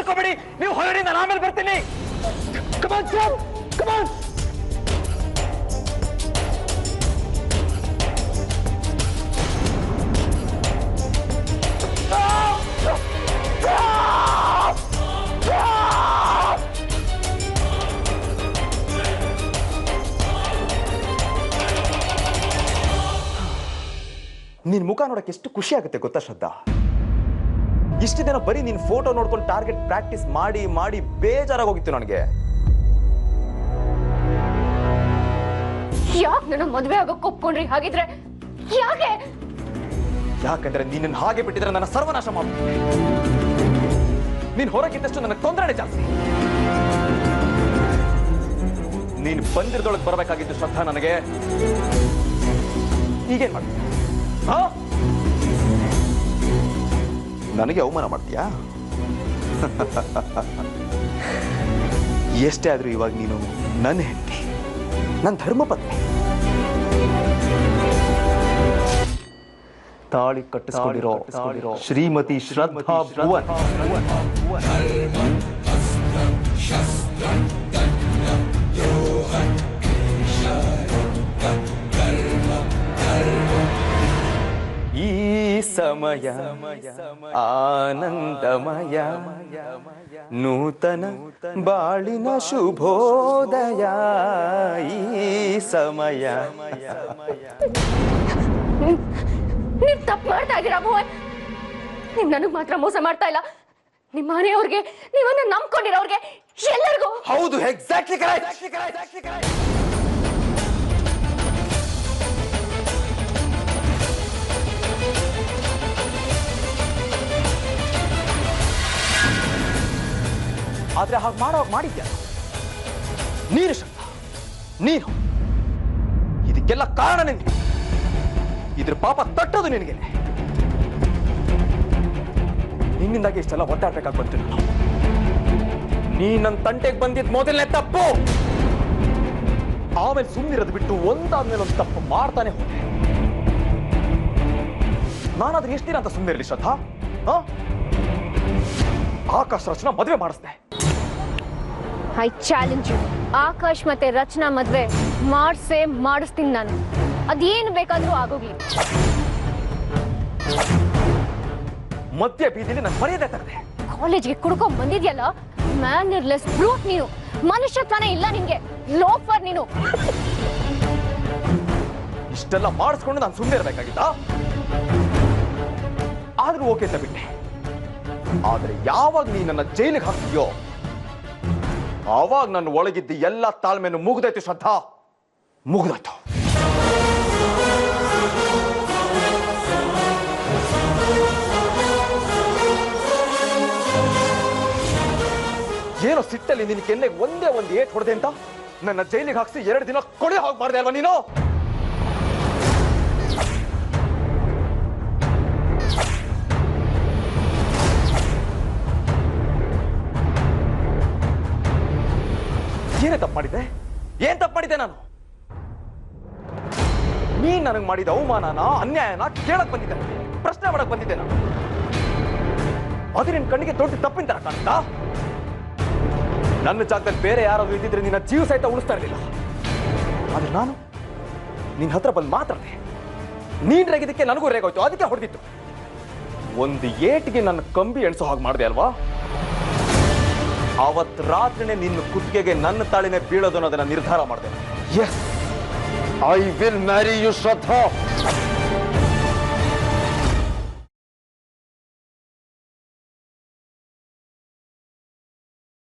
ಹೆದರ್ಕೋಬೇಡಿ, ನೀವು ಹೊರಡಿ, ನಾನು ಆಮೇಲೆ ಬರ್ತೀನಿ. ಕಮಾನ್ ಸರ್, ಕಮಾನ್. ನಿನ್ ಮುಖ ನೋಡಕ್ಕೆ ಎಷ್ಟು ಖುಷಿ ಆಗುತ್ತೆ ಗೊತ್ತಾ ಶ್ರದ್ಧಾ? ಇಷ್ಟು ದಿನ ಬರೀ ನೀನ್ ಫೋಟೋ ನೋಡ್ಕೊಂಡು ಟಾರ್ಗೆಟ್ ಪ್ರಾಕ್ಟೀಸ್ ಮಾಡಿ ಮಾಡಿ ಬೇಜಾರಾಗೋಗಿತ್ತು ನನಗೆ. ಯಾಕೆ ನನ್ನ ಮದುವೆ ಆಗೋಕೆ ಒಪ್ಕೊಂಡ್ರಿ? ಹಾಗಿದ್ರೆ ಯಾಕೆ? ಯಾಕಂದ್ರೆ ನೀನನ್ನ ಹಾಗೆ ಬಿಟ್ಟಿದ್ರೆ ನನ್ನ ಸರ್ವನಾಶ ಮಾಡ್ತೀನಿ. ನೀನ್ ಹೊರಗಿದ್ದಷ್ಟು ನನಗೆ ತೊಂದರೆ ಜಾಸ್ತಿ. ನೀನ್ ಬಂದಿರದೊಳಗೆ ಬರಬೇಕಾಗಿದ್ದು ಶ್ರದ್ಧಾ ನನಗೆ. ಈಗೇನ್ ಮಾಡ್ತೀಯ? ನನಗೆ ಅವಮಾನ ಮಾಡ್ತೀಯಾ? ಎಷ್ಟೇ ಆದ್ರೂ ಇವಾಗ ನೀನು ನನ್ನ ಹೆಂಡತಿ, ನನ್ನ ಧರ್ಮಪತ್ನಿ. ತಾಳಿ ಕಟ್ಟಿಸ್ಕೊಂಡಿರೋ ಶ್ರೀಮತಿ ಶ್ರದ್ಧಾ ಭುವನ್. ಈ ಸಮಯ ಆನಂದಮಯ, ನೂತನ ಬಾಳಿನ ಶುಭೋದಯ. ಈ ಸಮಯ. ನೀವ್ ತಪ್ಪು ಮಾಡ್ತಾ ಇದ್ದೀರಾ ಭುವನ್. ನೀವ್ ನನಗ್ ಮಾತ್ರ ಮೋಸ ಮಾಡ್ತಾ ಇಲ್ಲ, ನಿಮ್ಮ ಮನೆಯವ್ರಿಗೆ, ನೀವನ್ನ ನಂಬ್ಕೊಂಡಿರೋರ್ಗೆ, ಎಲ್ಲರಿಗೂ. ಹೌದು, ಎಕ್ಸಾಕ್ಟ್ಲಿ ಕರೆಕ್ಟ್. ಆದ್ರೆ ಹಾಗೆ ಮಾಡಿದ್ಯಾ ನೀನು ಶ್ರದ್ಧಾ? ನೀನು ಇದಕ್ಕೆಲ್ಲ ಕಾರಣ ನಿನ್ಗೆ. ಇದ್ರ ಪಾಪ ತಟ್ಟೋದು ನಿನಗೆ. ನಿನ್ನಿಂದಾಗಿ ಇಷ್ಟೆಲ್ಲ ಒದ್ದಾಡ್ಬೇಕಾಗಿ ಬಂತು. ನೀ ನನ್ನ ತಂಟೆಗೆ ಬಂದಿದ್ ಮೊದಲನೇ ತಪ್ಪು. ಆಮೇಲೆ ಸುಮ್ಮನಿರೋದು ಬಿಟ್ಟು ಒಂದಾದ್ಮೇಲೆ ಒಂದು ತಪ್ಪು ಮಾಡ್ತಾನೆ ಹೋದೆ. ನಾನಾದ್ರೂ ಎಷ್ಟು ದಿನ ಅಂತ ಸುಮ್ಮನಿರಲಿ ಶ್ರದ್ಧಾ? ಆಕಾಶ್ ರಚನಾ ಮದುವೆ ಮಾಡಿಸ್ದೆ. I challenge you. ಆಕಾಶ್ ಮತ್ತೆ ರಚನಾ ಮದ್ವೆ ಮಾಡಿಸ್ತೀನಿ ನಾನು. ಅದೇನು ಬೇಕಾದ್ರೂ ಆಗೋಗ್ಲಿ. ಮಧ್ಯ ಬೀದಿಲಿ ನನ್ನ ಮರ್ಯಾದೆ ತರದೆ ಕಾಲೇಜ್ಗೆ ಕುಡ್ಕೊಂಡ್ ಬಂದಿದ್ಯಲ್ಲ, ಮ್ಯಾನರ್ಲೆಸ್ ಬ್ರೂಟ್ ನೀನು. ಮನುಷ್ಯತ್ವನೇ ಇಲ್ಲ ನಿನ್ಗೆ, ಲೋಫರ್ ನೀನು. ಇಷ್ಟೆಲ್ಲ ಮಾಡಿಸ್ಕೊಂಡು ನಾನು ಸುಮ್ಮನೆ ಇರಬೇಕಾಗಿತ್ತ? ಆದ್ರೂ ಓಕೆ ಅಂತ ಬಿಟ್ಟೆ. ಆದ್ರೆ ಯಾವಾಗ ನೀ ನನ್ನ ಜೈಲಿಗೆ ಹಾಕ್ತೀಯೋ ಆವಾಗ ನನ್ನ ಒಳಗಿದ್ದ ಎಲ್ಲ ತಾಳ್ಮೆಯನ್ನು ಮುಗ್ದಾಯ್ತು ಶ್ರದ್ಧಾ, ಮುಗ್ದಾಯ್ತು. ಏನೋ ಸಿಟ್ಟಲ್ಲಿ ನಿನ್ನ ಕೆನ್ನೆಗೆ ಒಂದೇ ಒಂದು ಏಟ್ ಹೊಡೆದೆ ಅಂತ ನನ್ನ ಜೈಲಿಗೆ ಹಾಕ್ಸಿ 2 ದಿನ ಕೊಡೆ ಹೋಗಿ ಮಾಡಿದೆ ಅಲ್ವಾ ನೀನು? ಏನೇ ತಪ್ಪು ಮಾಡಿದ್ದೆ? ಏನ್ ತಪ್ಪು ಮಾಡಿದ್ದೆ ನಾನು? ನೀನ್ ನನಗೆ ಮಾಡಿದ ಅವಮಾನನ, ಅನ್ಯಾಯನ ಕೇಳಕ್ ಬಂದಿದ್ದೆ, ಪ್ರಶ್ನೆ ಮಾಡಕ್ ಬಂದಿದ್ದೆ ನಾನು. ಅದು ನಿನ್ ಕಣ್ಣಿಗೆ ದೊಡ್ಡ ತಪ್ಪಿನ ತರ ಕಾಣ್ತಾ? ನನ್ನ ಜಾಗದಲ್ಲಿ ಬೇರೆ ಯಾರಾದ್ರೂ ಇದ್ದಿದ್ರೆ ನಿನ್ನ ಜೀವ ಸಹಿತ ಉಳಿಸ್ತಾ ಇರಲಿಲ್ಲ. ಆದ್ರೆ ನಾನು ನಿನ್ನ ಹತ್ರ ಬಂದು ಮಾತಾಡ್ದೆ. ನೀನ್ ರೇಗಿದ್ದಕ್ಕೆ ನನಗೂ ರೇಗೋಯ್ತು, ಅದಕ್ಕೆ ಹೊಡೆದಿತ್ತು. ಒಂದು ಏಟಿಗೆ ನನ್ನ ಕಂಬಿ ಎಣಿಸೋ ಹಾಗೆ ಮಾಡಿದೆ ಅಲ್ವಾ? ಅವತ್ ರಾತ್ರಿನೇ ನಿನ್ನ ಕುತ್ತಿಗೆಗೆ ನನ್ನ ತಾಳಿನೇ ಬೀಳೋದು ಅನ್ನೋದನ್ನ ನಿರ್ಧಾರ ಮಾಡಿದೆ. Yes, I will marry you Shraddha.